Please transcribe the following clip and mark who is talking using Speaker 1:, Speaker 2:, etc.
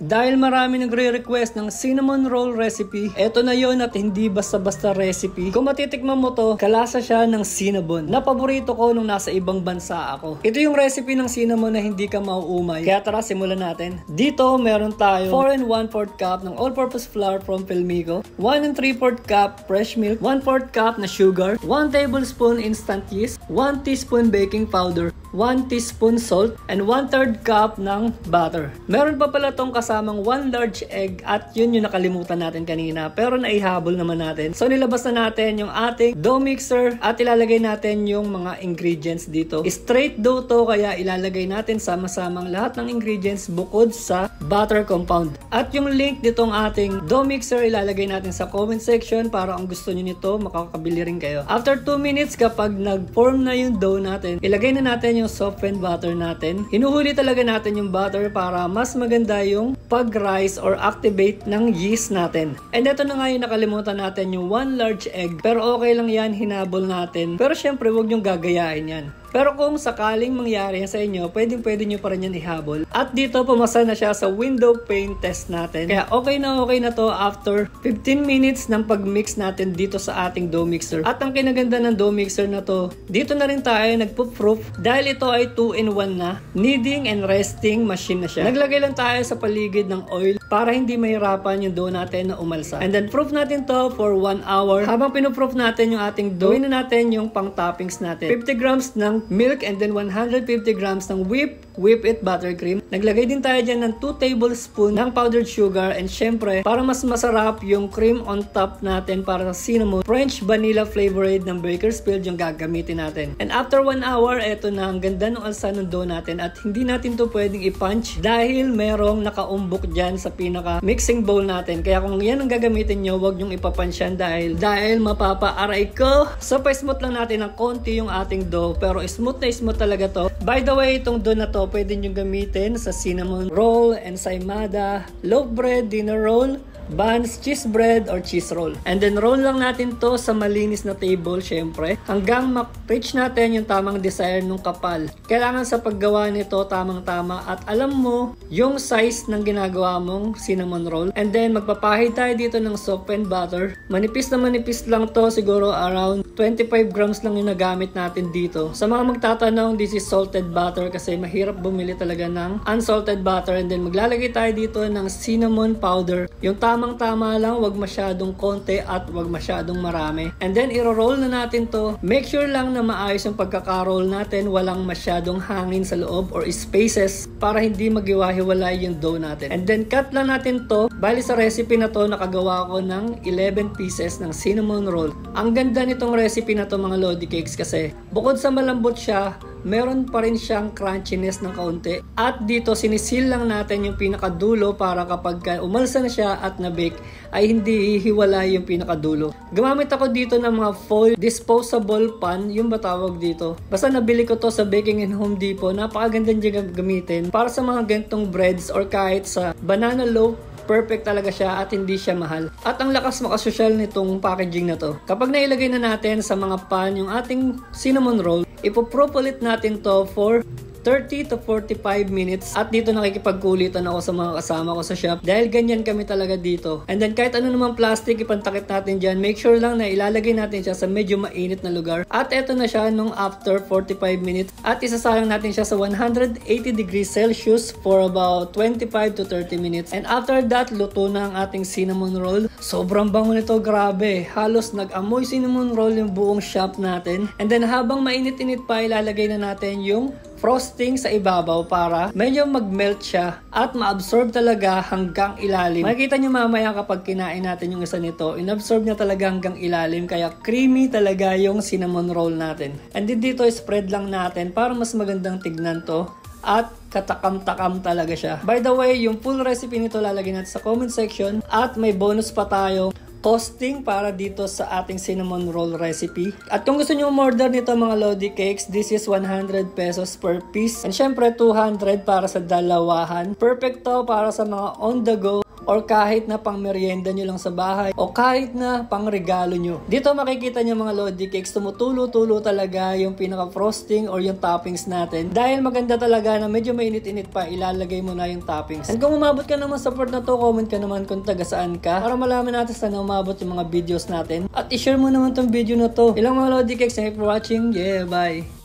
Speaker 1: Dahil marami nagre-request ng cinnamon roll recipe, eto na yon at hindi basta-basta recipe. Kung matitikman mo to, kalasa siya ng cinnamon na paborito ko nung nasa ibang bansa ako. Ito yung recipe ng cinnamon na hindi ka mauumay. Kaya tara, simulan natin. Dito meron tayo 4 1/4 cup ng all-purpose flour from Filmico, 1 3/4 cup fresh milk, 1/4 cup na sugar, 1 tablespoon instant yeast, 1 teaspoon baking powder, 1 teaspoon salt, and 1/3 cup ng butter. Meron pa pala tong kasamang 1 large egg at yun yung nakalimutan natin kanina pero naihabol naman natin. So nilabas na natin yung ating dough mixer at ilalagay natin yung mga ingredients dito. Straight dough to kaya ilalagay natin sama-samang lahat ng ingredients bukod sa butter compound. At yung link ditong ating dough mixer ilalagay natin sa comment section para kung gusto niyo nito makakabili rin kayo. After 2 minutes kapag nag-form na yung dough natin, ilagay na natin yung softened butter natin. Hinuhuli talaga natin yung butter para mas maganda yung pag-rise or activate ng yeast natin. And ito na nga yung nakalimutan natin yung 1 large egg. Pero okay lang yan, hinabol natin. Pero syempre huwag nyong gagayain yan. Pero kung sakaling mangyari sa inyo, pwede nyo pa rin yan ihabol. At dito, pumasa na siya sa window pane test natin. Kaya okay na to after 15 minutes ng pag-mix natin dito sa ating dough mixer. At ang kinaganda ng dough mixer na to, dito na rin tayo nagpo-proof dahil ito ay 2-in-1 na. Kneading and resting machine na siya. Naglagay lang tayo sa paligid ng oil para hindi mahirapan yung dough natin na umalsa. And then proof natin to for 1 hour. Habang pinoproof natin yung ating dough, gawin na natin yung pang toppings natin. 50 grams ng milk and then 150 grams ng whip it buttercream. Naglagay din tayo dyan ng 2 tablespoon ng powdered sugar and syempre para mas masarap yung cream on top natin para sa cinnamon, French vanilla flavored ng Bakersfield yung gagamitin natin. And after 1 hour, eto na ang ganda ng alsa ng dough natin at hindi natin to pwedeng i-punch dahil merong nakaumbok dyan sa pinaka mixing bowl natin. Kaya kung yan ang gagamitin nyo, wag nyong ipapunch yan dahil mapapa-aray ko. So pa-smooth lang natin ng konti yung ating dough pero smooth na smooth talaga to. By the way, itong dough na to pwede nyo gamitin sa cinnamon roll, ensaymada, loaf bread, dinner roll, buns, cheese bread, or cheese roll. And then roll lang natin to sa malinis na table syempre hanggang ma-reach natin yung tamang desire nung kapal. Kailangan sa paggawa nito tamang-tama at alam mo yung size ng ginagawa mong cinnamon roll. And then magpapahid tayo dito ng softened butter. Manipis na manipis lang to, siguro around 25 grams lang yung nagamit natin dito. Sa mga magtatanong, this is salted butter kasi mahirap bumili talaga ng unsalted butter. And then maglalagay tayo dito ng cinnamon powder. Yung tamang-tama lang, wag masyadong konti at wag masyadong marami. And then iro-roll na natin to. Make sure lang na maayos yung pagkaka-roll natin, walang masyadong hangin sa loob or spaces para hindi magiwa-hiwalay yung dough natin. And then cut lang natin to. Bali sa recipe na to, nakagawa ko ng 11 pieces ng cinnamon roll. Ang ganda nitong recipe na to mga Lodi Cakes kasi bukod sa malambot siya, meron pa rin siyang crunchiness ng kaunti. At dito sinisil lang natin yung pinakadulo para kapag umalsa na siya at na-bake ay hindi hihiwalay yung pinakadulo. Gumamit ako dito ng mga foil disposable pan, yung batawag dito. Basta nabili ko to sa Baking and Home Depot. Napakaganda niya gamitin para sa mga gantong breads or kahit sa banana loaf. Perfect talaga siya at hindi siya mahal. At ang lakas makasosyal nitong packaging na to. Kapag nailagay na natin sa mga pan yung ating cinnamon roll, ipoproof ulit natin to for 30 to 45 minutes. At dito nakikipagkulitan ako sa mga kasama ko sa shop dahil ganyan kami talaga dito. And then kahit ano naman plastic ipantakip natin dyan, make sure lang na ilalagay natin siya sa medyo mainit na lugar. At eto na siya nung after 45 minutes. At isasalang natin siya sa 180 degrees Celsius for about 25 to 30 minutes. And after that, luto na ang ating cinnamon roll. Sobrang bango nito, grabe. Halos nag-amoy cinnamon roll yung buong shop natin. And then habang mainit-init pa, ilalagay na natin yung frosting sa ibabaw para medyo mag-melt siya at ma-absorb talaga hanggang ilalim. Makikita nyo mamaya kapag kinain natin yung isa nito, inabsorb niya talaga hanggang ilalim kaya creamy talaga yung cinnamon roll natin. And then dito spread lang natin para mas magandang tignan to at katakam-takam talaga siya. By the way, yung full recipe nito lalagay natin sa comment section at may bonus pa tayo costing para dito sa ating cinnamon roll recipe. At kung gusto nyo umorder nito mga Lodi Cakes, this is 100 pesos per piece. And syempre 200 para sa dalawahan. Perfect to para sa mga on the go or kahit na pang merienda nyo lang sa bahay o kahit na pang regalo nyo. Dito makikita nyo mga Lodi Cakes, tumutulo-tulo talaga yung pinaka-frosting or yung toppings natin. Dahil maganda talaga na medyo mainit-init pa, ilalagay mo na yung toppings. And kung umabot ka naman sa part na to, comment ka naman kung taga saan ka para malaman natin saan umabot yung mga videos natin. At i-share mo naman tong video na to. Ilang mga Lodi Cakes, thank you for watching. Yeah, bye!